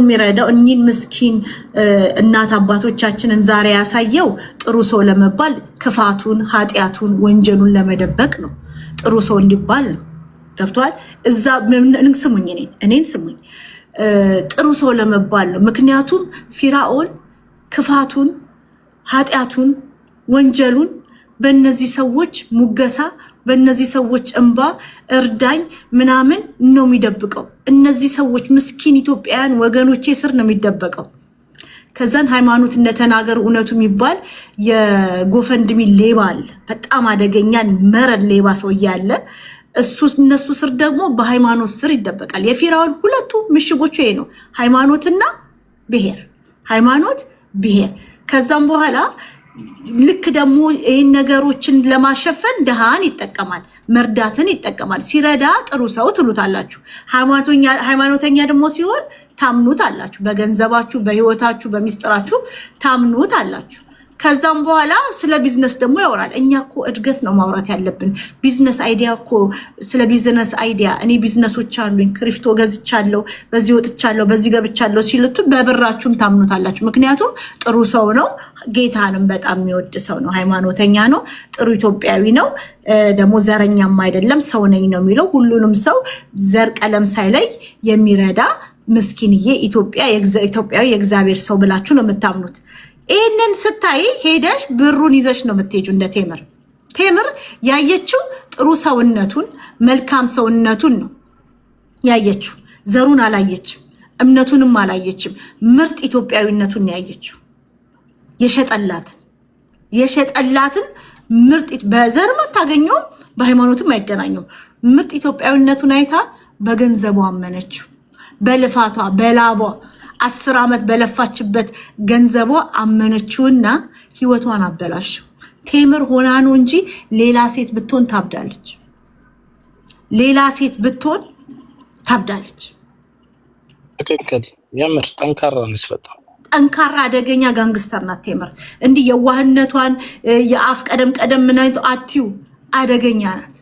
ሚረዳው እኚህን ምስኪን እናት አባቶቻችንን ዛሬ ያሳየው ጥሩ ሰው ለመባል ክፋቱን ኃጢያቱን ወንጀሉን ለመደበቅ ነው ጥሩ ሰው እንዲባል ነው ገብቷል እዛ ስሙኝ እኔን ስሙኝ ጥሩ ሰው ለመባል ነው ምክንያቱም ፊራኦል ክፋቱን ኃጢያቱን ወንጀሉን በእነዚህ ሰዎች ሙገሳ በእነዚህ ሰዎች እንባ እርዳኝ ምናምን ነው የሚደብቀው እነዚህ ሰዎች ምስኪን ኢትዮጵያውያን ወገኖቼ ስር ነው የሚደበቀው ከዛን ሃይማኖት እንደተናገር እውነቱ የሚባል የጎፈንድሚ ሌባ አለ በጣም አደገኛ መረድ ሌባ ሰው ያለ እነሱ ስር ደግሞ በሃይማኖት ስር ይደበቃል የፊራኦል ሁለቱ ምሽጎቹ ይሄ ነው ሃይማኖትና ብሔር ሃይማኖት ብሔር ከዛም በኋላ ልክ ደግሞ ይሄን ነገሮችን ለማሸፈን ደሃን ይጠቀማል መርዳትን ይጠቀማል ሲረዳ ጥሩ ሰው ትሉታላችሁ ሃይማኖተኛ ደግሞ ሲሆን ታምኑታላችሁ በገንዘባችሁ በህይወታችሁ በሚስጥራችሁ ታምኑታላችሁ ከዛም በኋላ ስለ ቢዝነስ ደግሞ ያወራል እኛኮ እድገት ነው ማውራት ያለብን ቢዝነስ አይዲያ እኮ ስለ ቢዝነስ አይዲያ እኔ ቢዝነሶች አሉኝ ክሪፕቶ ገዝቻለሁ በዚህ ወጥቻለሁ በዚህ ገብቻለሁ ሲልቱ በብራችሁም ታምኑታላችሁ ምክንያቱም ጥሩ ሰው ነው ጌታንም በጣም የሚወድ ሰው ነው ሃይማኖተኛ ነው ጥሩ ኢትዮጵያዊ ነው ደግሞ ዘረኛም አይደለም ሰው ነኝ ነው የሚለው ሁሉንም ሰው ዘር ቀለም ሳይለይ የሚረዳ ምስኪንዬ ኢትዮጵያዊ የእግዚአብሔር ሰው ብላችሁ ነው የምታምኑት ይሄንን ስታይ ሄደሽ ብሩን ይዘሽ ነው የምትሄጂው እንደ ቴምር ያየችው ጥሩ ሰውነቱን መልካም ሰውነቱን ነው ያየችው ዘሩን አላየችም እምነቱንም አላየችም ምርጥ ኢትዮጵያዊነቱን ያየችው የሸጠላትን ምርጥ በዘር ማታገኘው በሃይማኖትም አይገናኘው ምርጥ ኢትዮጵያዊነቱን አይታ በገንዘቧ አመነችው በልፋቷ በላቧ 10 ዓመት በለፋችበት ገንዘቧ አመነችውና ህይወቷን አበላሽው ቴምር ሆና ነው እንጂ ሌላ ሴት ብትሆን ታብዳለች ትክክል የምር ጠንካራ ነች በጣም ጠንካራ አደገኛ ጋንግስተር ናት ቴምር እንዲህ የዋህነቷን የአፍ ቀደም ምናይቶ አትዩ አደገኛ ናት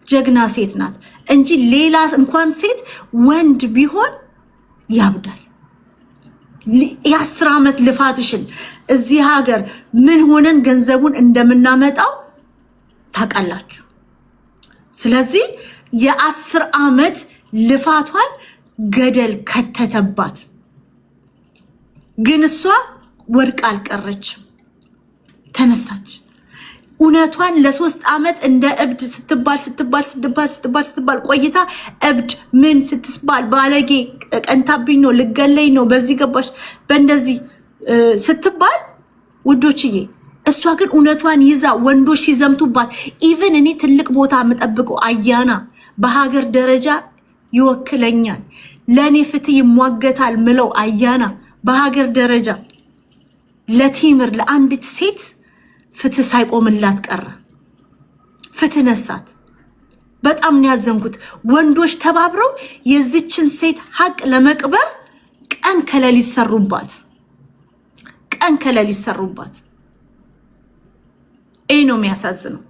ጀግና ሴት ናት እንጂ ሌላ እንኳን ሴት ወንድ ቢሆን ያብዳል የ10 ዓመት ልፋትሽን እዚህ ሀገር ምን ሆነን ገንዘቡን እንደምናመጣው ታውቃላችሁ ስለዚህ የ10 ዓመት ልፋቷን ገደል ከተተባት ግን እሷ ወድቃ አልቀረችም ተነሳች እውነቷን ለ3 ዓመት እንደ እብድ ስትባል ቆይታ እብድ ምን ስትስባል ባለጌ ቀንታብኝ ነው ልገለኝ ነው በዚህ ገባሽ በእንደዚህ ስትባል ውዶችዬ እሷ ግን እውነቷን ይዛ ወንዶች ሲዘምቱባት ኢቭን እኔ ትልቅ ቦታ የምጠብቀው አያና በሀገር ደረጃ ይወክለኛል ለኔ ፍትህ ይሟገታል ምለው አያና በሀገር ደረጃ ለቴምር ለአንዲት ሴት ፍትህ ሳይቆምላት ቀረ ፍትህ ነሳት በጣም ነው ያዘንኩት ወንዶች ተባብረው የዚችን ሴት ሀቅ ለመቅበር ቀን ከሌሊት ሰሩባት ይሄ ነው የሚያሳዝነው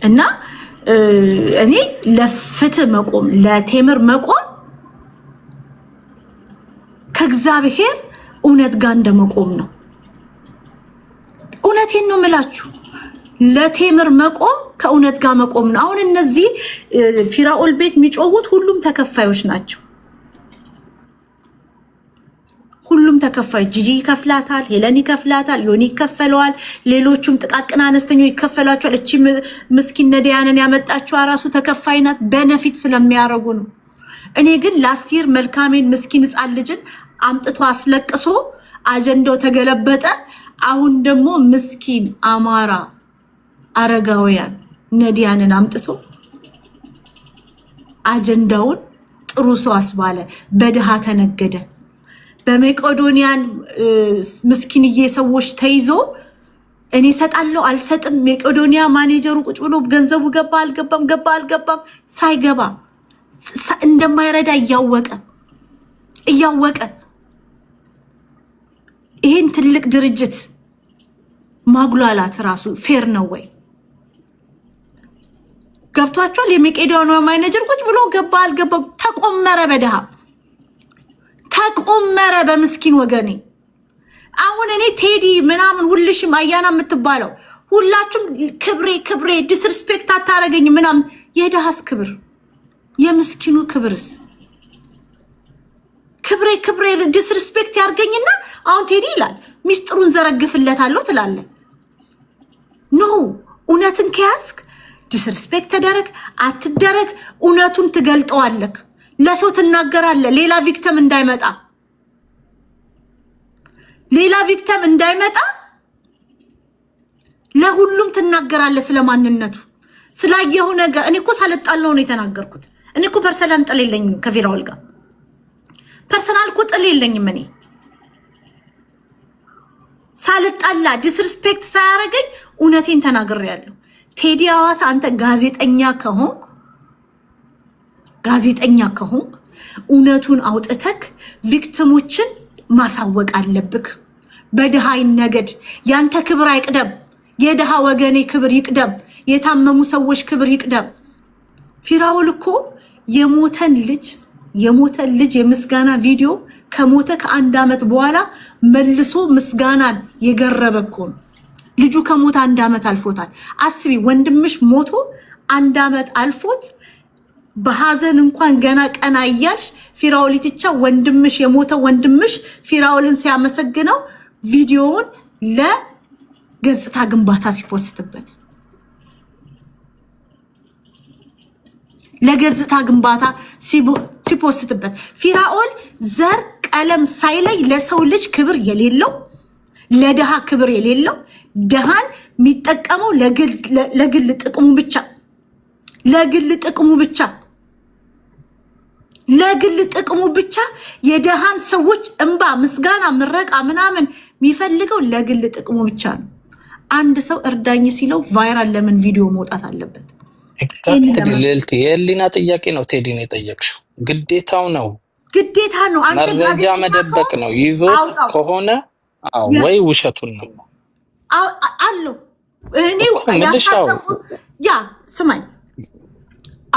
እና እኔ ለፍትህ መቆም ለቴምር መቆም ከእግዚአብሔር እውነት ጋር እንደመቆም ነው እውነቴን ነው የምላችሁ ለቴምር መቆም ከእውነት ጋር መቆም ነው አሁን እነዚህ ፊራኦል ቤት የሚጮሁት ሁሉም ተከፋዮች ናቸው ሁሉም ተከፋይ ጂጂ ይከፍላታል ሄለን ይከፍላታል ዮኒ ይከፈለዋል ሌሎቹም ጥቃቅና አነስተኞች ይከፈላቸዋል እቺ ምስኪን ነዲያንን ያመጣችው አራሱ ተከፋይናት በነፊት ስለሚያረጉ ነው እኔ ግን ላስት ይር መልካሜን ምስኪን ህፃን ልጅን አምጥቶ አስለቅሶ አጀንዳው ተገለበጠ አሁን ደግሞ ምስኪን አማራ አረጋውያን ነዲያንን አምጥቶ አጀንዳውን ጥሩ ሰው አስባለ በደሃ ተነገደ በመቄዶንያን ምስኪንዬ ሰዎች ተይዞ እኔ ሰጣለው አልሰጥም መቄዶንያ ማኔጀሩ ቁጭ ብሎ ገንዘቡ ገባ አልገባም ሳይገባ እንደማይረዳ እያወቀ ይሄን ትልቅ ድርጅት ማጉላላት ራሱ ፌር ነው ወይ ገብቷቸዋል። የመቄዶንያ ማይነጀር ቁጭ ብሎ ገባ አልገባ ተቆመረ፣ በድሃ ተቆመረ፣ በምስኪን ወገኔ። አሁን እኔ ቴዲ ምናምን ሁልሽም አያና የምትባለው ሁላችሁም ክብሬ ዲስሪስፔክት አታረገኝ ምናምን። የድሃስ ክብር የምስኪኑ ክብርስ? ክብሬ ዲስሪስፔክት ያርገኝና አሁን ቴዲ ይላል ሚስጥሩን ዘረግፍለታለሁ ትላለ። ኖ እውነትን ከያዝክ ዲስሪስፔክት ተደረግ አትደረግ እውነቱን ትገልጠዋለክ፣ ለሰው ትናገራለ። ሌላ ቪክተም እንዳይመጣ ለሁሉም ትናገራለ ስለማንነቱ ስላየው ነገር። እኔ እኮ ሳልጣለው ነው የተናገርኩት። እኔ እኮ ፐርሰናል ጥል የለኝም ከፊራውል ጋር ፐርሰናል እኮ ጥል የለኝም። እኔ ሳልጣላ ዲስሪስፔክት ሳያረገኝ እውነቴን ተናግሬያለሁ። ቴዲ አዋሳ አንተ ጋዜጠኛ ከሆንክ እውነቱን አውጥተክ ቪክቲሞችን ማሳወቅ አለብክ። በድሃ ይነገድ። ያንተ ክብር አይቅደም፣ የድሃ ወገኔ ክብር ይቅደም፣ የታመሙ ሰዎች ክብር ይቅደም። ፊራውል እኮ የሞተን ልጅ የምስጋና ቪዲዮ ከሞተ ከ1 ዓመት በኋላ መልሶ ምስጋናን የገረበ እኮ ነው። ልጁ ከሞተ 1 ዓመት አልፎታል። አስቢ፣ ወንድምሽ ሞቶ 1 ዓመት አልፎት በሐዘን እንኳን ገና ቀና እያልሽ ፊራውል ኢቲቻ ወንድምሽ የሞተ ወንድምሽ ፊራውልን ሲያመሰግነው ቪዲዮውን ለገጽታ ግንባታ ሲፖስትበት ፊራኦል ዘር ቀለም ሳይለይ ለሰው ልጅ ክብር የሌለው ለድሃ ክብር የሌለው ድሃን የሚጠቀመው ለግል ጥቅሙ ብቻ የድሃን ሰዎች እንባ ምስጋና ምረቃ ምናምን የሚፈልገው ለግል ጥቅሙ ብቻ ነው። አንድ ሰው እርዳኝ ሲለው ቫይራል ለምን ቪዲዮ መውጣት አለበት? የህሊና ጥያቄ ነው። ቴዲን የጠየቅሽው ግዴታ ነው። አንተ መረጃ መደበቅ ነው። ይዞት ከሆነ ወይ ውሸቱን ነው አለው። እኔው ስማኝ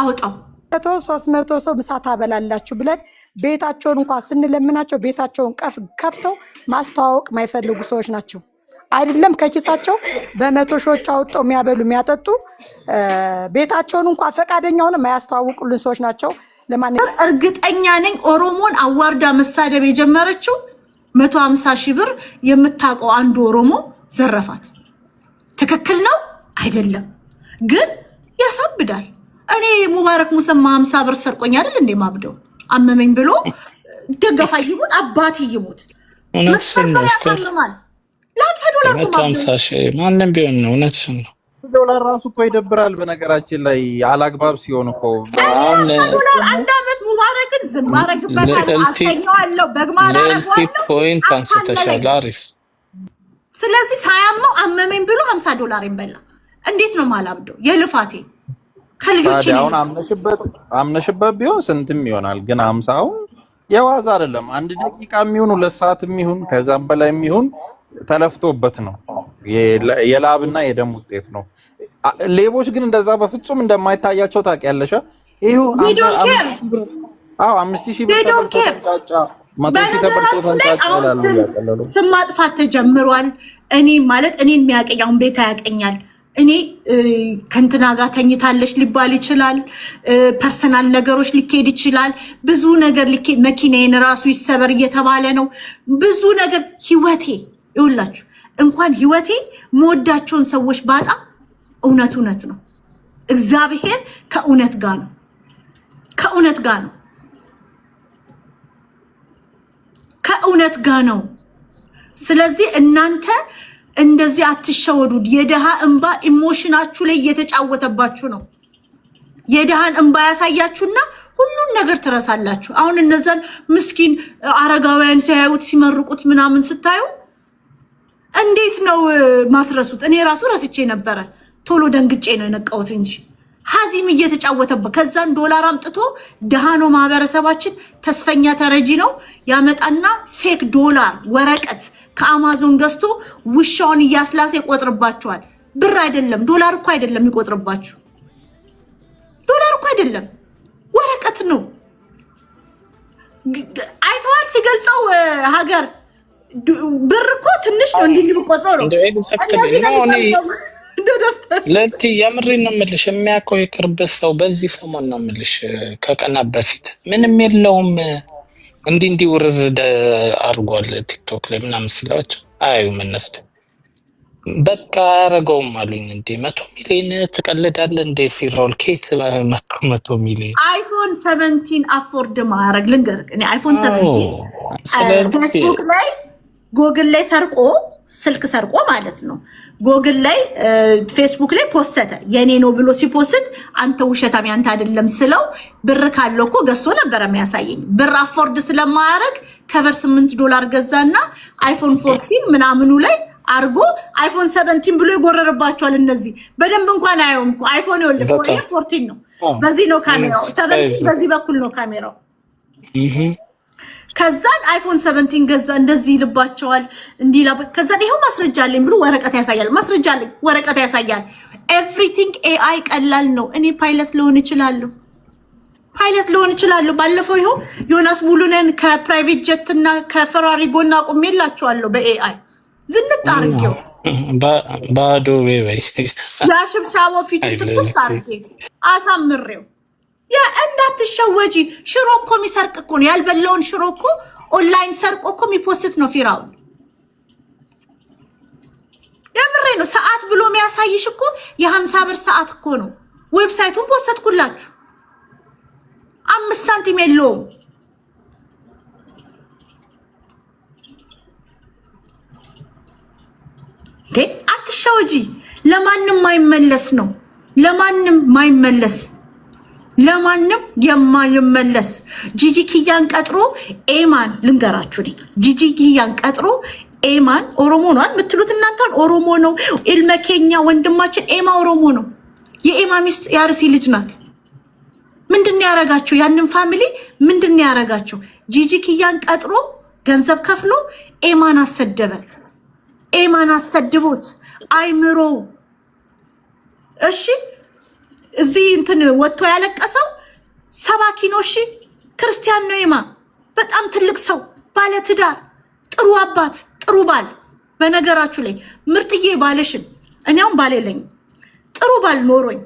አውጣው 300 ሰው ምሳ ታበላላችሁ ብለን ቤታቸውን እንኳን ስንለምናቸው ቤታቸውን ከፍተው ማስተዋወቅ ማይፈልጉ ሰዎች ናቸው። አይደለም ከኪሳቸው በመቶ ሺዎች አውጥተው የሚያበሉ የሚያጠጡ ቤታቸውን እንኳን ፈቃደኛ ሆነ ማያስተዋውቁልን ሰዎች ናቸው። ለማንኛውም እርግጠኛ ነኝ ኦሮሞን አዋርዳ መሳደብ የጀመረችው 150 ሺህ ብር የምታውቀው አንዱ ኦሮሞ ዘረፋት። ትክክል ነው አይደለም? ግን ያሳብዳል። እኔ ሙባረክ ሙሰማ 50 ብር ሰርቆኝ አይደል እንዴ ማብደው አመመኝ ብሎ ደገፋ ይሙት አባት ይሙት መስፈር ያሳምማል። $150 ማንም ቢሆን ነው። እውነትሽን ነው። ዶላር ራሱ እኮ ይደብራል። በነገራችን ላይ አላግባብ ሲሆን እኮ $1 ዓመት ሙባረክን ዝም ማረግበታል። አስተኛዋለሁ በግማራረው ፖይንት አንስተሻል። አሪፍ። ስለዚህ ሳያመው አመመኝ ብሎ $50 ይበላ። እንዴት ነው ማላብደው? የልፋቴ ከልጆቼ አሁን አምነሽበት ቢሆን ስንትም ይሆናል። ግን 50 የዋዛ አይደለም። 1 ደቂቃ የሚሆን 2 ሰዓት የሚሆን ከዛም በላይ የሚሆን ተለፍቶበት ነው። የላብና የደም ውጤት ነው። ሌቦች ግን እንደዛ በፍጹም እንደማይታያቸው ታውቂያለሽ። ይሄው 5000 ብር ተንጫጫ 100,000 ተበልቶ ተንጫጫ ይላሉ። ስም ማጥፋት ተጀምሯል። እኔ ማለት እኔን የሚያቀኝ አሁን ቤታ ያቀኛል። እኔ ከንትና ጋር ተኝታለች ሊባል ይችላል። ፐርሰናል ነገሮች ሊኬድ ይችላል። ብዙ ነገር ሊኬድ መኪናዬን ራሱ ይሰበር እየተባለ ነው። ብዙ ነገር ህይወቴ ይውላችሁ እንኳን ህይወቴ መወዳቸውን ሰዎች ባጣ እውነት ነው። እግዚአብሔር ከእውነት ጋር ነው። ስለዚህ እናንተ እንደዚህ አትሸወዱ። የደሃ እንባ ኢሞሽናችሁ ላይ እየተጫወተባችሁ ነው። የደሃን እንባ ያሳያችሁና ሁሉን ነገር ትረሳላችሁ። አሁን እነዛን ምስኪን አረጋውያን ሲያዩት ሲመርቁት ምናምን ስታዩ እንዴት ነው ማትረሱት? እኔ ራሱ ረስቼ ነበረ። ቶሎ ደንግጬ ነው የነቃሁት እንጂ ሀዚም እየተጫወተበት ከዛን $1 አምጥቶ ደሃ ነው ማህበረሰባችን፣ ተስፈኛ ተረጂ ነው ያመጣና ፌክ $1 ወረቀት ከአማዞን ገዝቶ ውሻውን እያስላሰ ይቆጥርባችኋል። ብር አይደለም $1 እኮ አይደለም ይቆጥርባችሁ። ዶላር እኮ አይደለም ወረቀት ነው። አይተዋል ሲገልጸው ሀገር ብር እኮ ትንሽ ነው እንዲህ ሊቆጥረው ነው። ለልቲ የምሬን ነው የምልሽ። የሚያውቀው የቅርብ ሰው በዚህ ሰሞን ነው የምልሽ ከቀናት በፊት ምንም የለውም እንዲህ ውርርድ አድርጓል ቲክቶክ ላይ ምናምን ስላቸው አያዩም እነሱ በቃ አያረገውም አሉኝ። እንዴ 100 ሚሊዮን ትቀልዳለህ እንዴ ፊራውል ኬት 100 ሚሊዮን አይፎን 17 አፎርድ ማድረግ ልንገርህ እኔ አይፎን 17 ፌስቡክ ላይ ጎግል ላይ ሰርቆ ስልክ ሰርቆ ማለት ነው ጎግል ላይ ፌስቡክ ላይ ፖስተተ የኔ ነው ብሎ ሲፖስት አንተ ውሸታም ያንተ አይደለም ስለው ብር ካለው እኮ ገዝቶ ነበር የሚያሳየኝ ብር አፎርድ ስለማያረግ ከቨር $8 ገዛና አይፎን 14 ምናምኑ ላይ አርጎ አይፎን 17 ብሎ ይጎረርባቸዋል። እነዚህ በደንብ እንኳን አየውም እኮ አይፎን ይወልድ 14 ነው። በዚህ ነው ካሜራው 17 በዚህ በኩል ነው ካሜራው። ከዛን አይፎን 17 ገዛ እንደዚህ ይልባቸዋል እንዲላ ከዛን ይሄው ማስረጃ አለኝ ብሎ ወረቀት ያሳያል። ማስረጃ አለኝ ወረቀት ያሳያል። ኤቭሪቲንግ ኤአይ ቀላል ነው። እኔ ፓይለት ልሆን እችላለሁ ባለፈው ይሄው ዮናስ ሙሉነን ከፕራይቬት ጀት እና ከፈራሪ ጎና አቁሜላቸዋለሁ በኤአይ ዝንጥ አርጌው ባዶ ወይ ያሽብሻቦ ፊት ትኩስ አርጌ አሳምሬው እንዳትሸወጂ ሽሮ እኮ የሚሰርቅ እኮ ነው ያልበላውን ሽሮ እኮ ኦንላይን ሰርቆ እኮ የሚፖስት ነው ፊራውን የምሬ ነው። ሰዓት ብሎ የሚያሳይሽ እኮ የ50 ብር ሰዓት እኮ ነው። ዌብሳይቱን ፖስትኩላችሁ 5 ሳንቲም የለውም። አትሸወጂ ለማንም ማይመለስ ነው። ለማንም የማይመለስ ጂጂ ኪያን ቀጥሮ ኤማን ልንገራችሁ ነኝ ጂጂ ኪያን ቀጥሮ ኤማን ኦሮሞ ነው የምትሉት እናንተ ኦሮሞ ነው ኢልመኬኛ ወንድማችን ኤማ ኦሮሞ ነው። የኤማ ሚስት ያርሲ ልጅ ናት። ምንድነው ያረጋችሁ? ያንን ፋሚሊ ምንድነው ያረጋችሁ? ጂጂ ኪያን ቀጥሮ ገንዘብ ከፍሎ ኤማን አሰደበ። ኤማን አሰድቦት አይምሮ እሺ እዚህ እንትን ወጥቶ ያለቀሰው ሰባኪ ነው። እሺ ክርስቲያን ነው። ኤማ በጣም ትልቅ ሰው ባለ ትዳር ጥሩ አባት ጥሩ ባል። በነገራችሁ ላይ ምርጥዬ ባልሽን እኔም ባል የለኝም ጥሩ ባል ኖሮኝ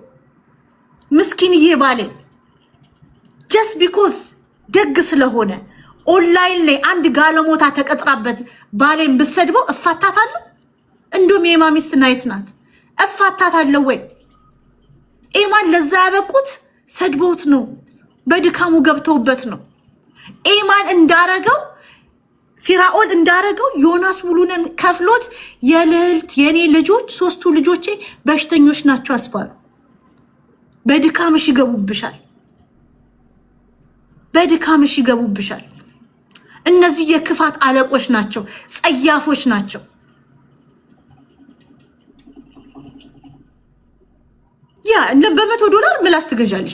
ምስኪንዬ ባሌ just because ደግ ስለሆነ ኦንላይን ላይ አንድ ጋለሞታ ተቀጥራበት ባሌን ብሰድበው እፋታታለሁ። እንደውም የኤማ ሚስት ናይስ ናት። እፋታታለሁ ወይ? ኤማን ለዛ ያበቁት ሰድቦት ነው። በድካሙ ገብተውበት ነው። ኤማን እንዳረገው ፊራኦል እንዳረገው ዮናስ ሙሉነን ከፍሎት የልልት የኔ ልጆች 3ቱ ልጆቼ በሽተኞች ናቸው አስባሉ። በድካምሽ ይገቡብሻል። እነዚህ የክፋት አለቆች ናቸው፣ ጸያፎች ናቸው። ያ በ$100 ምላስ ትገዣለች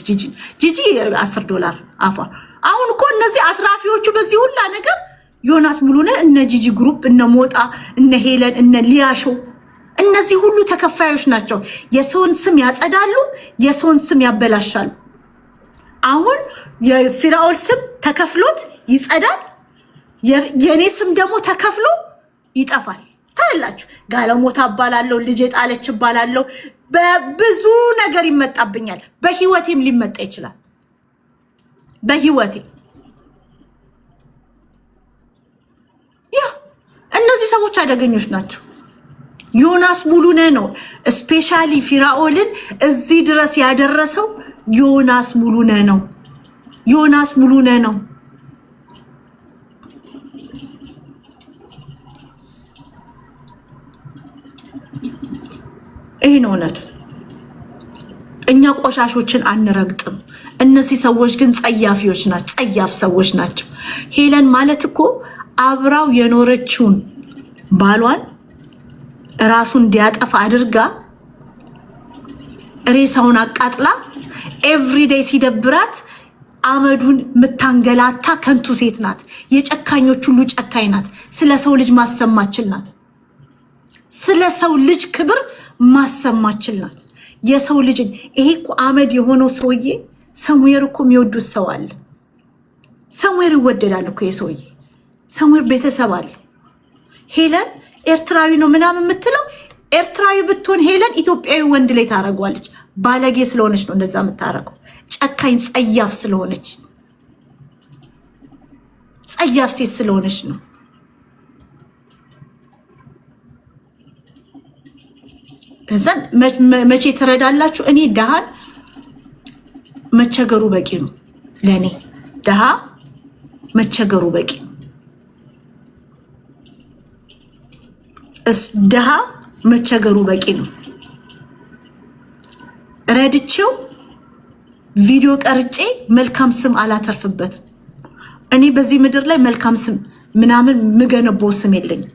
ጂጂ $10 አፋ። አሁን እኮ እነዚህ አትራፊዎቹ በዚህ ሁላ ነገር ዮናስ ሙሉነን እነ ጂጂ ግሩፕ እነ ሞጣ እነ ሄለን እነ ሊያሾ እነዚህ ሁሉ ተከፋዮች ናቸው። የሰውን ስም ያጸዳሉ፣ የሰውን ስም ያበላሻሉ። አሁን የፊራኦል ስም ተከፍሎት ይጸዳል፣ የኔ ስም ደግሞ ተከፍሎ ይጠፋል። ታላላችሁ ጋለሞታ እባላለሁ፣ ልጅ ጣለች እባላለሁ። በብዙ ነገር ይመጣብኛል። በህይወቴም ሊመጣ ይችላል። በህይወቴ እነዚህ ሰዎች አደገኞች ናቸው። ዮናስ ሙሉነን ነው ስፔሻሊ ፊራኦልን እዚህ ድረስ ያደረሰው ዮናስ ሙሉነን ነው። ይሄ ነው እውነቱ። እኛ ቆሻሾችን አንረግጥም። እነዚህ ሰዎች ግን ጸያፊዎች ናቸው፣ ጸያፍ ሰዎች ናቸው። ሄለን ማለት እኮ አብራው የኖረችውን ባሏን ራሱን እንዲያጠፋ አድርጋ ሬሳውን አቃጥላ ኤቭሪዴይ ሲደብራት አመዱን ምታንገላታ ከንቱ ሴት ናት። የጨካኞች ሁሉ ጨካኝ ናት። ስለ ሰው ልጅ ማሰማችል ናት። ስለ ሰው ልጅ ክብር ማሰማችል ናት። የሰው ልጅን ይሄ እኮ አመድ የሆነው ሰውዬ ሰሙዌር እኮ የሚወዱት ሰው አለ። ሰሙዌር ይወደዳል እኮ የሰውዬ ሰሙዌር ቤተሰብ አለ። ሄለን ኤርትራዊ ነው ምናምን የምትለው ኤርትራዊ ብትሆን ሄለን ኢትዮጵያዊ ወንድ ላይ ታረጓለች። ባለጌ ስለሆነች ነው እንደዛ የምታረገው። ጨካኝ ጸያፍ ስለሆነች ጸያፍ ሴት ስለሆነች ነው። እዛን መቼ ትረዳላችሁ? እኔ ደሃን መቸገሩ በቂ ነው ለኔ። ደሃ መቸገሩ በቂ ነው። ደሃ መቸገሩ በቂ ነው። ረድቼው ቪዲዮ ቀርጬ መልካም ስም አላተርፍበትም። እኔ በዚህ ምድር ላይ መልካም ስም ምናምን ምገነቦ ስም የለኝም።